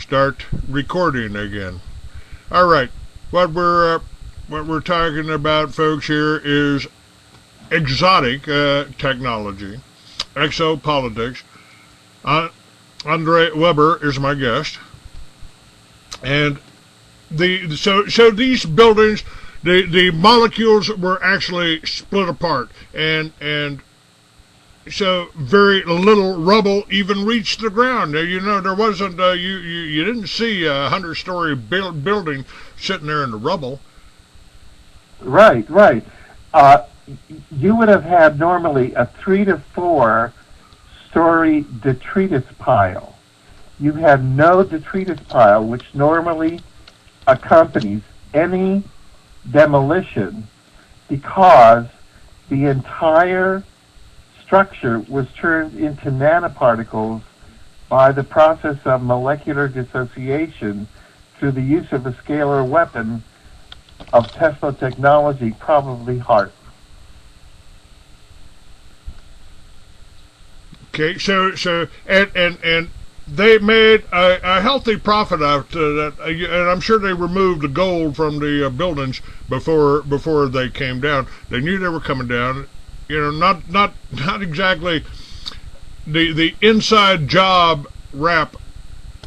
start recording again. All right, what we're talking about, folks, here is exotic technology, exopolitics. Andre Weber is my guest, and so these buildings, the molecules were actually split apart, and so very little rubble even reached the ground. You know, there wasn't you didn't see a 100-story building sitting there in the rubble. Right. You would have had normally a 3 to 4 story detritus pile. You had no detritus pile, which normally accompanies any demolition, because the entire structure was turned into nanoparticles by the process of molecular dissociation through the use of a scalar weapon of Tesla technology, probably HAARP. Okay, so and they made a healthy profit out of that, and I'm sure they removed the gold from the buildings before they came down. They knew they were coming down. You know, not exactly the inside job wrap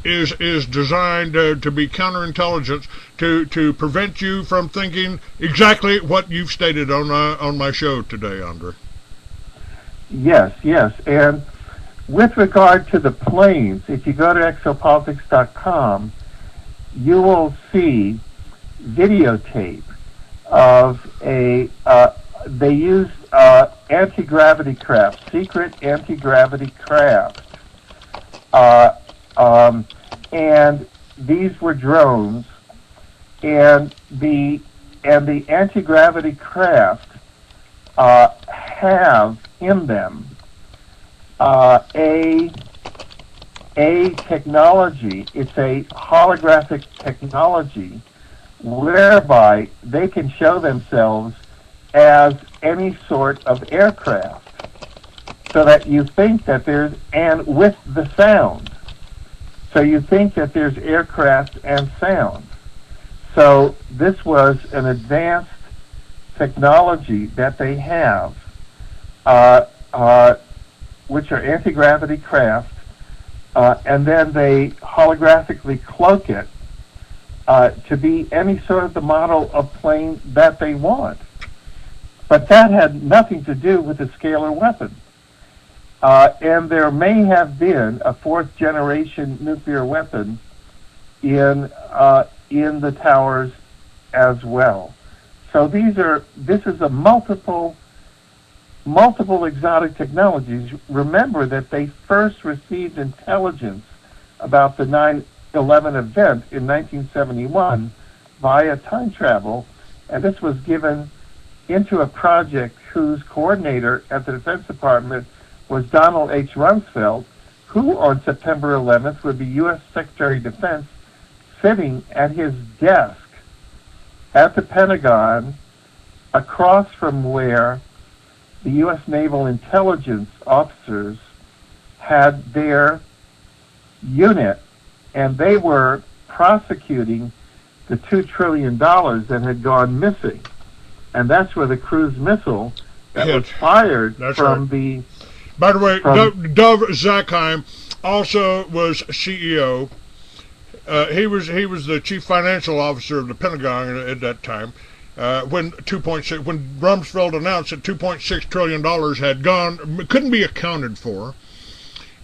is designed to be counterintelligence to prevent you from thinking exactly what you've stated on my show today, Andre. Yes, and with regard to the planes, if you go to exopolitics.com, you will see videotape of they used anti-gravity craft, secret anti-gravity craft, and these were drones, and the anti-gravity craft have in them a technology. It's a holographic technology whereby they can show themselves as any sort of aircraft, so that you think that there's, and with the sound, so you think that there's aircraft and sound. So this was an advanced technology that they have, which are anti-gravity craft, and then they holographically cloak it to be any sort of the model of plane that they want. But that had nothing to do with the scalar weapon. And there may have been a 4th generation nuclear weapon in the towers as well. So this is a multiple exotic technologies. Remember that they first received intelligence about the 9/11 event in 1971 via time travel, and this was given into a project whose coordinator at the Defense Department was Donald H. Rumsfeld, who on September 11th would be U.S. Secretary of Defense, sitting at his desk at the Pentagon across from where the U.S. Naval intelligence officers had their unit, and they were prosecuting the $2 trillion that had gone missing. And that's where the cruise missile that was fired from the... By the way, Dov Zakheim also was CEO. He was the chief financial officer of the Pentagon at that time. When Rumsfeld announced that $2.6 trillion had gone, couldn't be accounted for.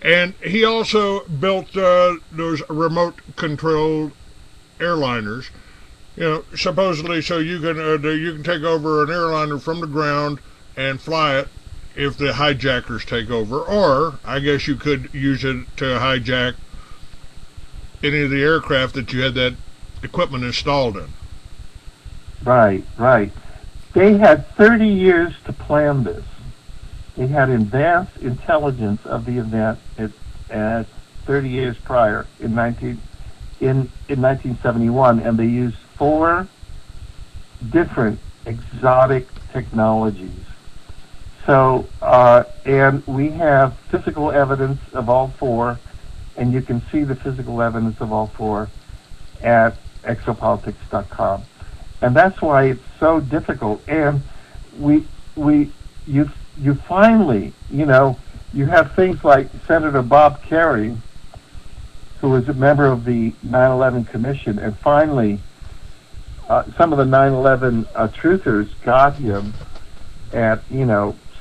And he also built those remote-controlled airliners, you know, supposedly so you can take over an airliner from the ground and fly it if the hijackers take over, or I guess you could use it to hijack any of the aircraft that you had that equipment installed in. Right. They had 30 years to plan this. They had advanced intelligence of the event at 30 years prior in 1971, and they used 4 different exotic technologies. So, and we have physical evidence of all 4 and you can see the physical evidence of all four at exopolitics.com. And that's why it's so difficult. And you finally, you have things like Senator Bob Kerrey, who was a member of the 9/11 Commission, and finally some of the 9/11 truthers got him at,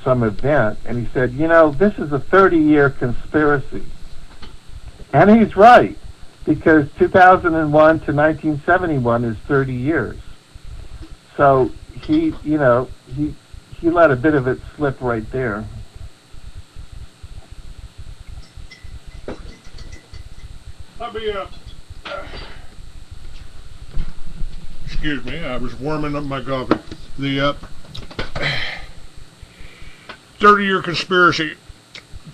some event, and he said, this is a 30-year conspiracy. And he's right, because 2001 to 1971 is 30 years. So he let a bit of it slip right there. Let me, excuse me, I was warming up my coffee. The 30-year conspiracy.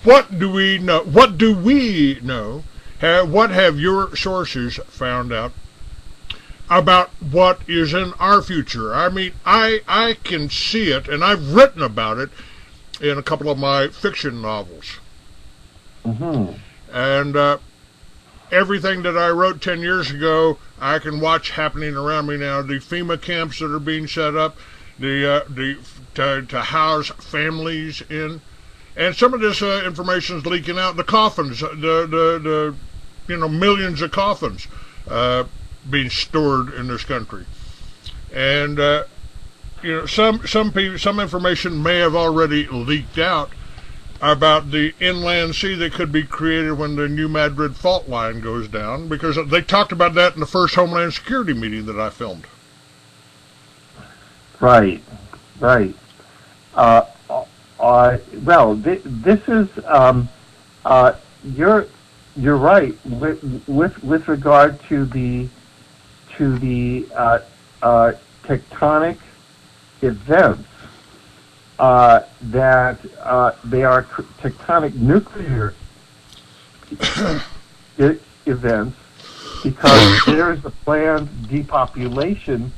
What do we know? What do we know? What have your sources found out about what is in our future? I mean, I can see it, and I've written about it in a couple of my fiction novels. Mm-hmm. And everything that I wrote 10 years ago, I can watch happening around me now. The FEMA camps that are being set up, to house families in, and some of this information is leaking out. The coffins, the millions of coffins being stored in this country, and some information may have already leaked out about the inland sea that could be created when the New Madrid fault line goes down, because they talked about that in the first Homeland Security meeting that I filmed. Right. Well, this is you're right with regard to the tectonic events that they are tectonic nuclear events, because there is a planned depopulation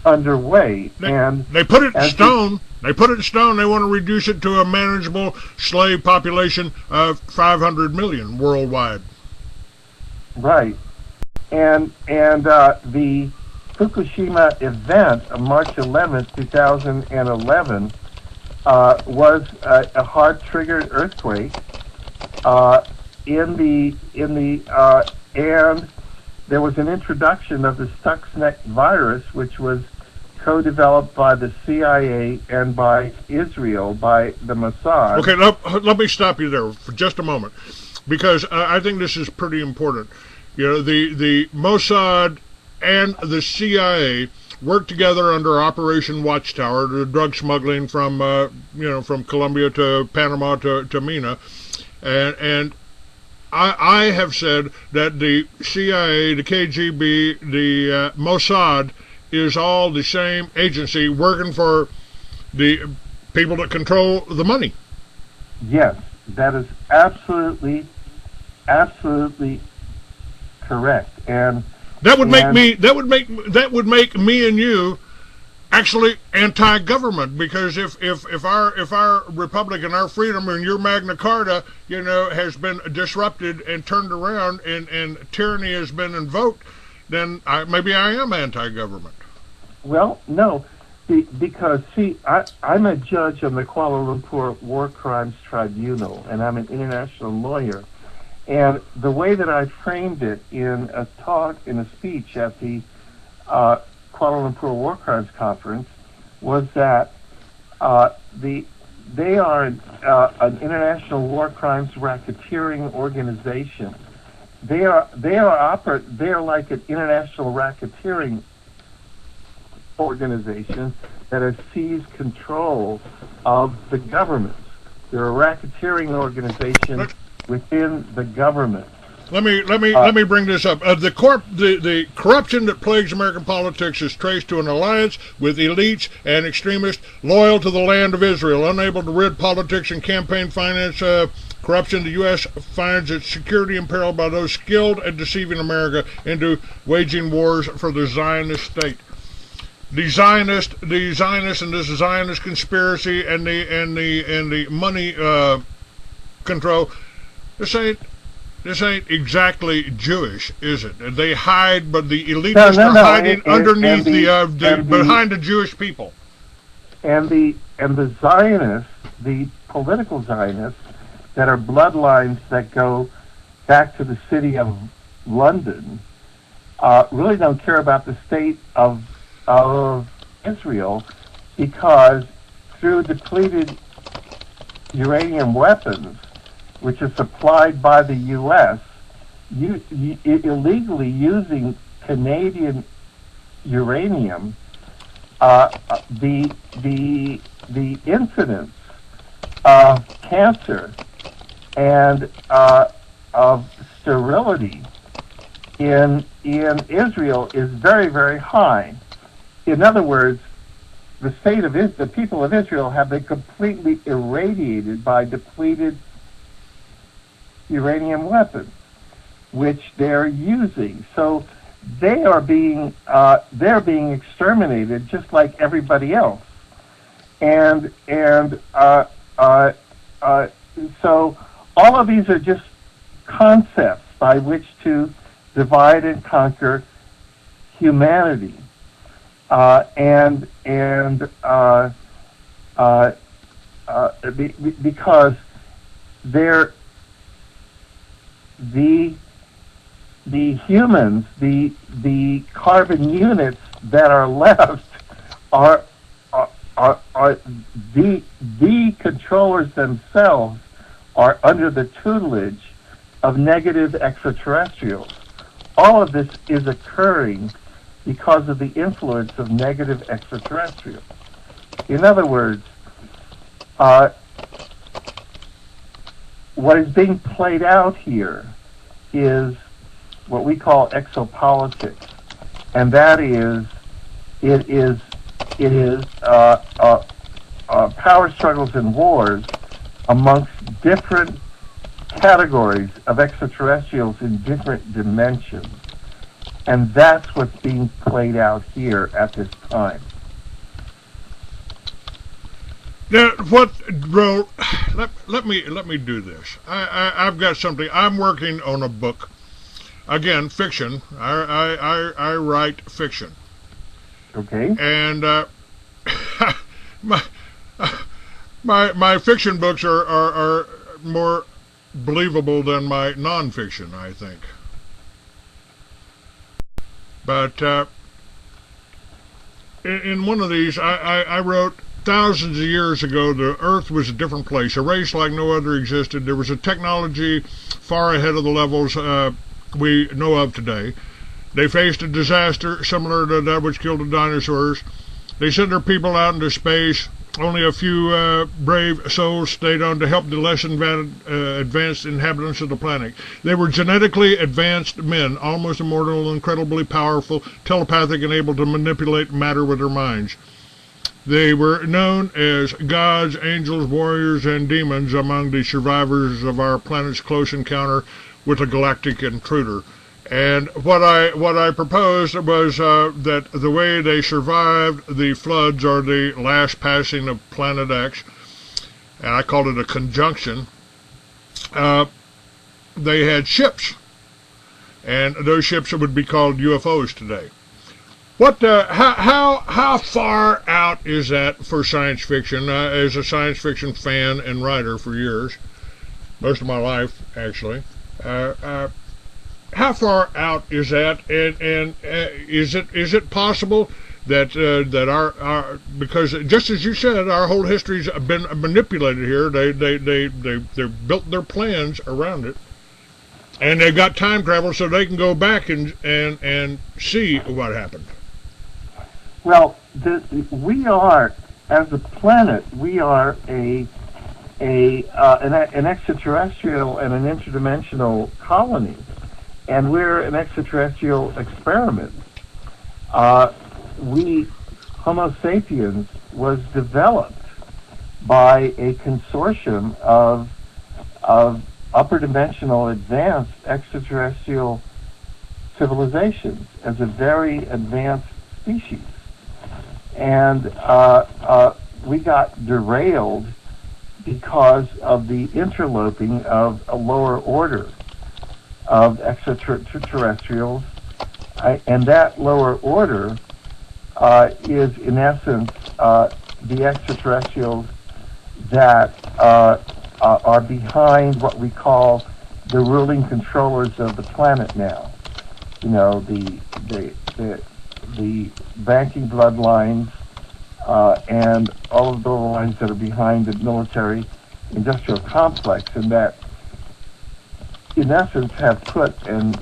underway, and they put it in stone. They put it in stone. They want to reduce it to a manageable slave population of 500 million worldwide. Right, and the Fukushima event of March 11th, 2011, was a hard-triggered earthquake. And there was an introduction of the Stuxnet virus, which was co-developed by the CIA and by Israel, by the Mossad. Okay, let me stop you there for just a moment, because I think this is pretty important. The Mossad and the CIA worked together under Operation Watchtower, the drug smuggling from Colombia to Panama to Mina, and I have said that the CIA, the KGB, the Mossad is all the same agency working for the people that control the money. Yes, that is absolutely correct, and that would make me and you actually anti-government, because if our republic and our freedom and your Magna Carta has been disrupted and turned around, and tyranny has been invoked, then maybe I am anti-government. Well, no, because see, I'm a judge on the Kuala Lumpur War Crimes Tribunal, and I'm an international lawyer. And the way that I framed it in a speech at the Kuala Lumpur War Crimes Conference was that they are an international war crimes racketeering organization. They are like an international racketeering organization that has seized control of the government. They're a racketeering organization within the government. Let me bring this up. The corruption that plagues American politics is traced to an alliance with elites and extremists loyal to the land of Israel. Unable to rid politics and campaign finance corruption, the U.S. finds its security imperiled by those skilled at deceiving America into waging wars for the Zionist state. The Zionists and this Zionist conspiracy and the money control. They're saying this ain't exactly Jewish, is it? They hide, but the elitists No, are hiding underneath and behind the Jewish people. And the Zionists, the political Zionists, that are bloodlines that go back to the city of London, really don't care about the state of Israel, because through depleted uranium weapons, which are supplied by the U.S., illegally using Canadian uranium, the incidence of cancer and of sterility in Israel is very, very high. In other words, the people of Israel have been completely irradiated by depleted uranium weapons, which they're using. So they're being exterminated just like everybody else. And so all of these are just concepts by which to divide and conquer humanity. Because the humans, the carbon units that are left are the controllers themselves are under the tutelage of negative extraterrestrials. All of this is occurring because of the influence of negative extraterrestrials. In other words, what is being played out here is what we call exopolitics, and that is power struggles and wars amongst different categories of extraterrestrials in different dimensions. And that's what's being played out here at this time. Now, let me do this. I've got something. I'm working on a book. Again, fiction. I write fiction. Okay. And my fiction books are more believable than my nonfiction, I think. But in one of these, I wrote, thousands of years ago, the Earth was a different place. A race like no other existed. There was a technology far ahead of the levels we know of today. They faced a disaster similar to that which killed the dinosaurs. They sent their people out into space. Only a few brave souls stayed on to help the less advanced inhabitants of the planet. They were genetically advanced men, almost immortal, incredibly powerful, telepathic, and able to manipulate matter with their minds. They were known as gods, angels, warriors, and demons among the survivors of our planet's close encounter with a galactic intruder. And what I proposed was that the way they survived the floods or the last passing of Planet X, and I called it a conjunction, they had ships, and those ships would be called UFOs today. How far out is that for science fiction? As a science fiction fan and writer for years, most of my life actually. How far out is that, and is it possible that our because just as you said, our whole history's been manipulated here. They built their plans around it, and they've got time travel so they can go back and see what happened. Well, we are, as a planet, we are an extraterrestrial and an interdimensional colony. And we're an extraterrestrial experiment. Homo sapiens was developed by a consortium of upper dimensional advanced extraterrestrial civilizations as a very advanced species. And we got derailed because of the interloping of a lower order. of extraterrestrials, and that lower order is, in essence, the extraterrestrials that are behind what we call the ruling controllers of the planet now. You know, the banking bloodlines and all of the lines that are behind the military-industrial complex, and that, in essence, have put an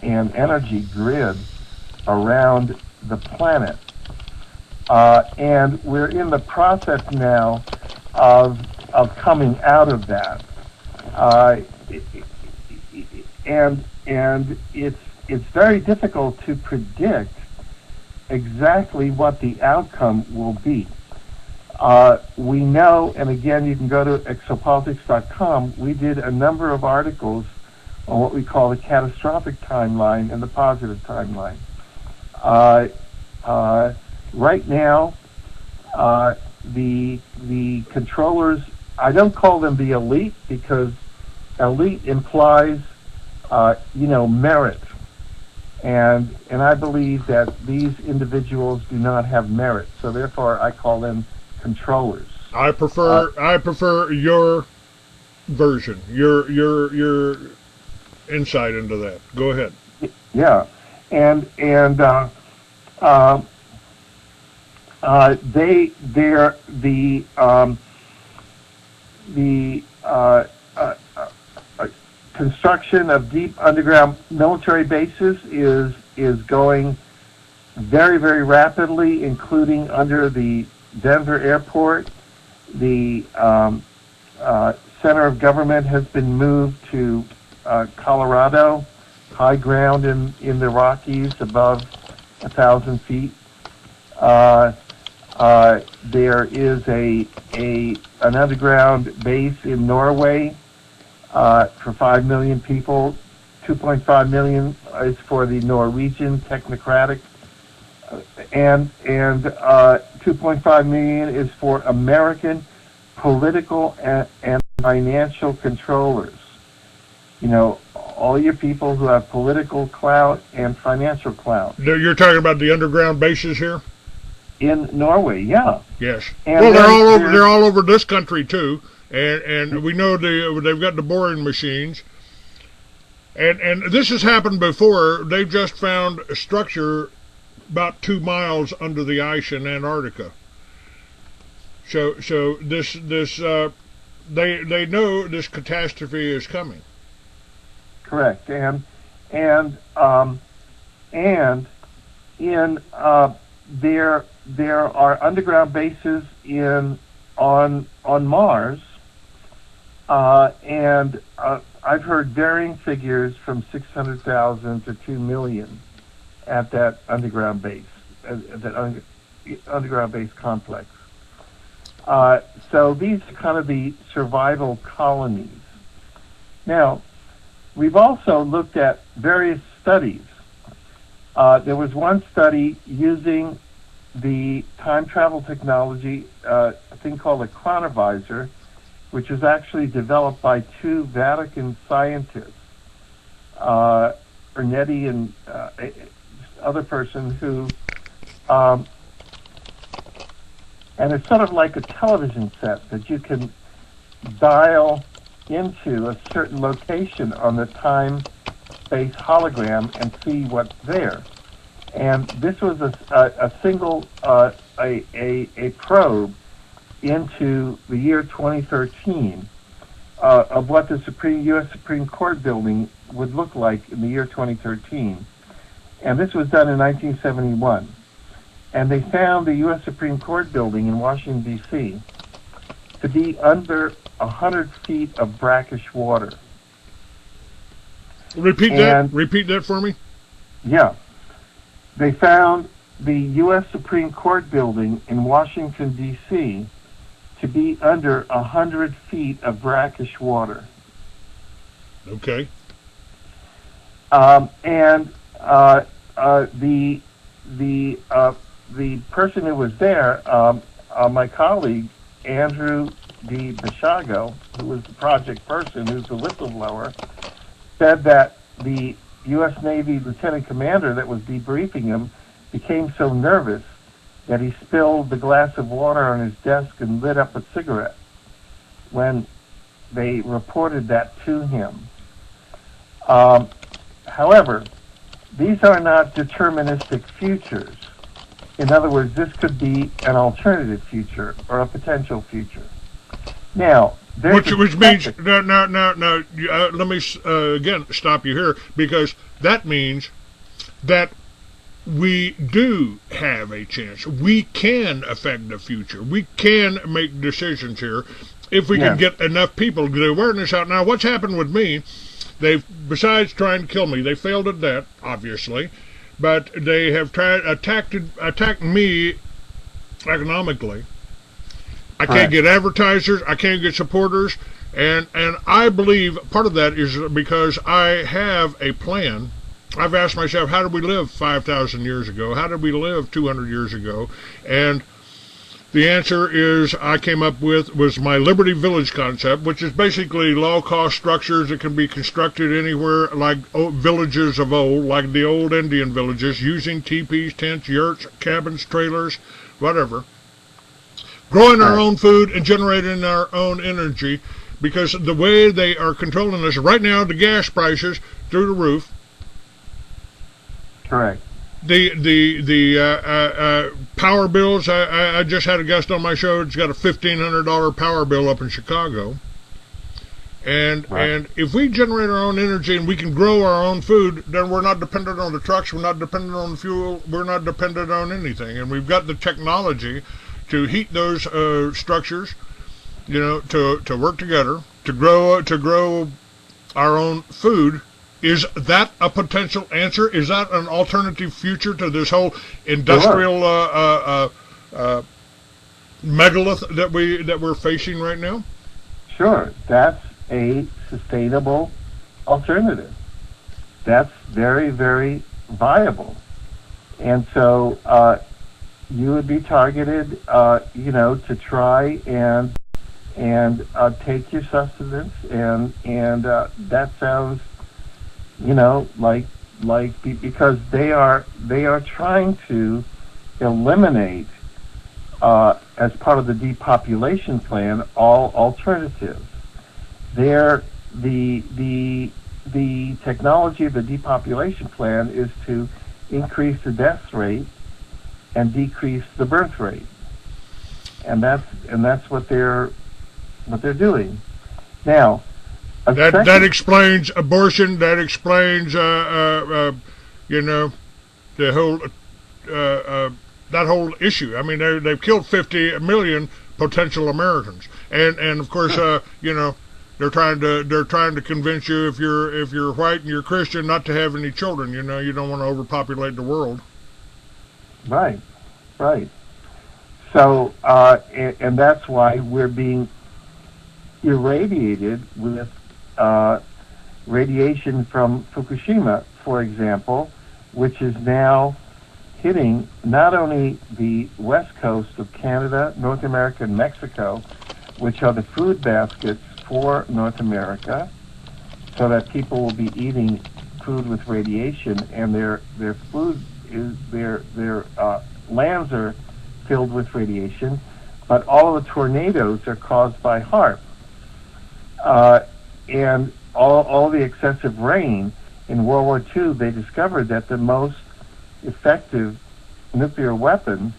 energy grid around the planet. And we're in the process now of coming out of that. And it's very difficult to predict exactly what the outcome will be. We know, and again, you can go to EXOPOLITICS.com, we did a number of articles on what we call the catastrophic timeline and the positive timeline. Right now, the controllers, I don't call them the elite, because elite implies, merit. And I believe that these individuals do not have merit, so therefore I call them controllers. I prefer your version, your insight into that. Go ahead. Yeah, and they're the construction of deep underground military bases is going very, very rapidly, including under the Denver airport. The center of government has been moved to Colorado, high ground in the Rockies, above 1,000 feet. There is an underground base in Norway for 5 million people. 2.5 million is for the Norwegian technocratic, and 2.5 million is for American political and financial controllers. You know, all your people who have political clout and financial clout. You're talking about the underground bases here? In Norway, yeah. Yes. And well, they're all over this country too, and we know they've got the boring machines. And this has happened before. They've just found a structure about 2 miles under the ice in Antarctica. So this they know this catastrophe is coming. Correct, and in there are underground bases on Mars, and I've heard varying figures from 600,000 to 2 million at that underground base, underground base complex. So these are kind of the survival colonies. Now, we've also looked at various studies. There was one study using the time travel technology, a thing called a chronovisor, which was actually developed by 2 Vatican scientists, Ernetti and other person who, and it's sort of like a television set that you can dial into a certain location on the time-space hologram and see what's there. And this was a single a probe into the year 2013 of what the U.S. Supreme Court building would look like in the year 2013. And this was done in 1971. And they found the U.S. Supreme Court building in Washington, D.C. to be under 100 feet of brackish water. Repeat that for me? Yeah. They found the U.S. Supreme Court building in Washington, D.C. to be under 100 feet of brackish water. Okay. And the person who was there, my colleague, Andrew D. Bashago, who was the project person, who's the whistleblower, said that the U.S. Navy lieutenant commander that was debriefing him became so nervous that he spilled the glass of water on his desk and lit up a cigarette when they reported that to him. However, these are not deterministic futures. In other words, this could be an alternative future or a potential future. Now, which means let me again stop you here, because that means that we do have a chance. We can affect the future. We can make decisions here if we can get enough people to get awareness out. Now, what's happened with me? Besides trying to kill me, they failed at that, obviously, but they have attacked me economically. I can't get advertisers, I can't get supporters, and I believe part of that is because I have a plan. I've asked myself, how did we live 5,000 years ago? How did we live 200 years ago? And the answer is I came up with was my Liberty Village concept, which is basically low-cost structures that can be constructed anywhere, like villages of old, like the old Indian villages, using teepees, tents, yurts, cabins, trailers, whatever. Growing our own food and generating our own energy, because the way they are controlling us right now, the gas prices through the roof. Correct. The power bills. I just had a guest on my show. It's got a $1,500 power bill up in Chicago. And if we generate our own energy and we can grow our own food, then we're not dependent on the trucks. We're not dependent on the fuel. We're not dependent on anything. And we've got the technology to heat those structures, to work together to grow our own food. Is that a potential answer? Is that an alternative future to this whole industrial megalith that we're facing right now? Sure, that's a sustainable alternative. That's very, very viable, and so you would be targeted, to try and take your sustenance, and that sounds, because they are trying to eliminate, as part of the depopulation plan, all alternatives. The technology of the depopulation plan is to increase the death rate and decrease the birth rate, and that's what they're doing now. That explains abortion. That explains the whole that whole issue. I mean, they've killed 50 million potential Americans, and of course, they're trying to convince you, if you're white and you're Christian, not to have any children. You don't want to overpopulate the world. Right. So, and that's why we're being irradiated with radiation from Fukushima, for example, which is now hitting not only the west coast of Canada, North America, and Mexico, which are the food baskets for North America, so that people will be eating food with radiation, and their food is their lands are filled with radiation, but all of the tornadoes are caused by HAARP. And all the excessive rain in World War II, they discovered that the most effective nuclear weapon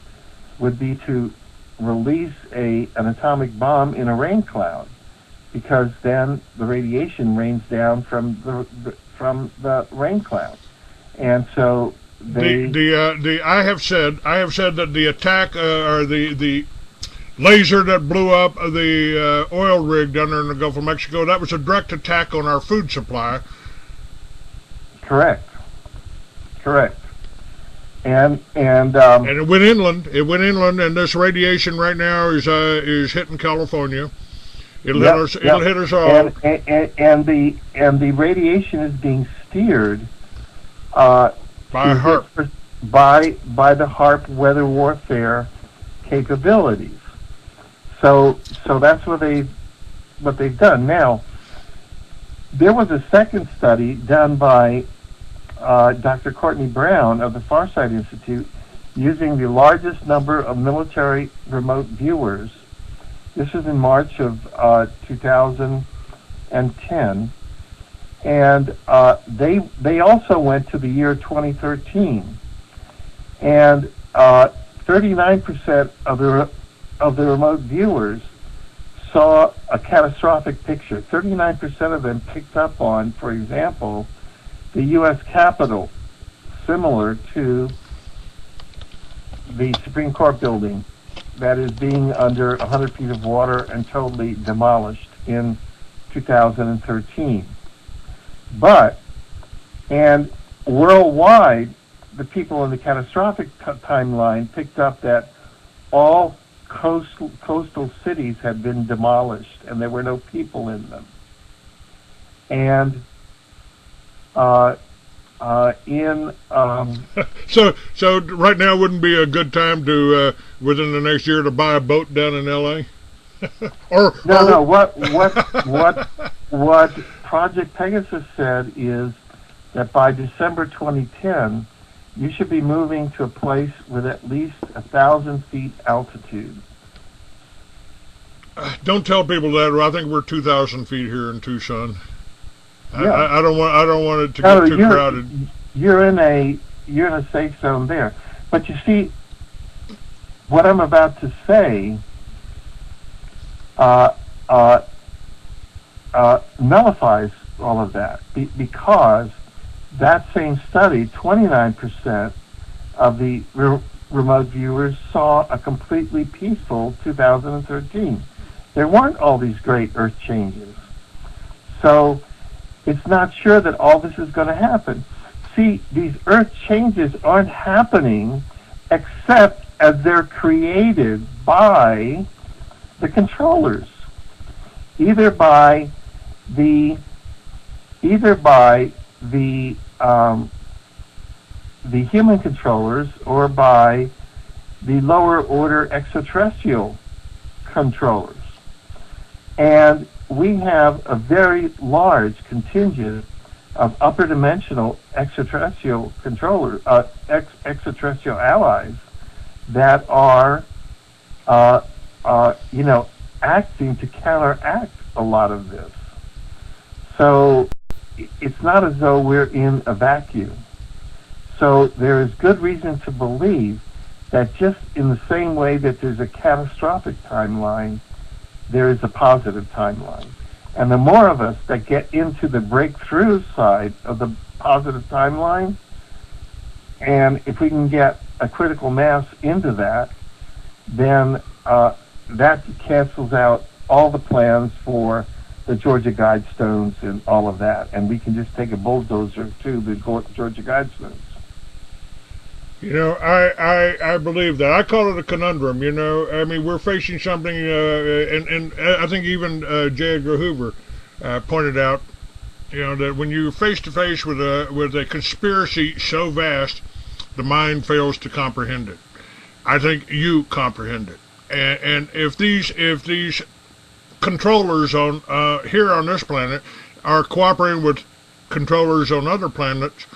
would be to release an atomic bomb in a rain cloud, because then the radiation rains down from the rain cloud, and so I have said that the attack or the laser that blew up the oil rig down there in the Gulf of Mexico, that was a direct attack on our food supply. Correct. And it went inland. And this radiation right now is hitting California. It'll hit us all. And the radiation is being steered by HAARP. By the HAARP weather warfare capabilities. So that's what they've done. Now, there was a second study done by Dr. Courtney Brown of the Farsight Institute using the largest number of military remote viewers. This was in March of 2010, and they also went to the year 2013, and 39% of the remote viewers saw a catastrophic picture. 39% of them picked up on, for example, the U.S. Capitol, similar to the Supreme Court building that is being under 100 feet of water and totally demolished in 2013. And worldwide, the people in the catastrophic timeline picked up that all coastal cities had been demolished and there were no people in them. And so right now wouldn't be a good time to within the next year to buy a boat down in L.A. What Project Pegasus said is that by December 2010 you should be moving to a place with at least 1,000 feet altitude. Don't tell people that. I think we're 2,000 feet here in Tucson. Yeah. I don't want it to get too crowded. You're in a safe zone there. But you see, what I'm about to say nullifies all of that because that same study, 29% of the remote viewers saw a completely peaceful 2013. There weren't all these great Earth changes. So it's not sure that all this is going to happen. See, these Earth changes aren't happening except as they're created by the controllers, either by the human controllers or by the lower order extraterrestrial controllers. And we have a very large contingent of upper dimensional extraterrestrial controllers, extraterrestrial allies that are, acting to counteract a lot of this. So it's not as though we're in a vacuum. So there is good reason to believe that just in the same way that there's a catastrophic timeline, there is a positive timeline. And the more of us that get into the breakthrough side of the positive timeline, and if we can get a critical mass into that, then that cancels out all the plans for the Georgia Guidestones and all of that, and we can just take a bulldozer to the Georgia Guidestones. I believe that. I call it a conundrum. I mean, we're facing something, and I think even J. Edgar Hoover pointed out, that when you're face to face with a conspiracy so vast, the mind fails to comprehend it. I think you comprehend it, and if these controllers on here on this planet are cooperating with controllers on other planets,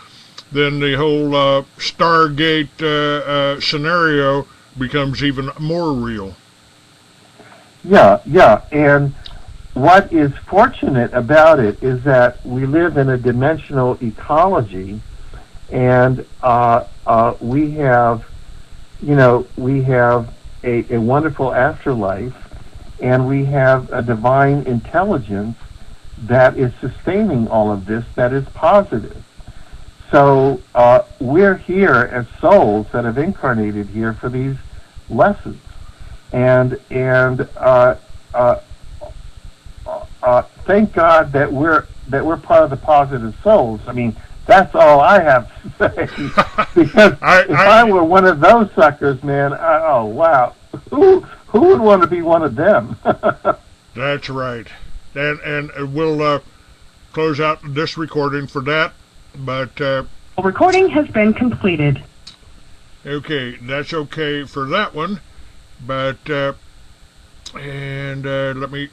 then the whole Stargate scenario becomes even more real. Yeah, and what is fortunate about it is that we live in a dimensional ecology, and we have a wonderful afterlife, and we have a divine intelligence that is sustaining all of this, that is positive. So we're here as souls that have incarnated here for these lessons, and thank God that we're part of the positive souls. I mean, that's all I have to say. Because if I were one of those suckers, man, oh wow, who would want to be one of them? That's right, and we'll close out this recording for that. But recording has been completed. Okay, that's okay for that one. But and let me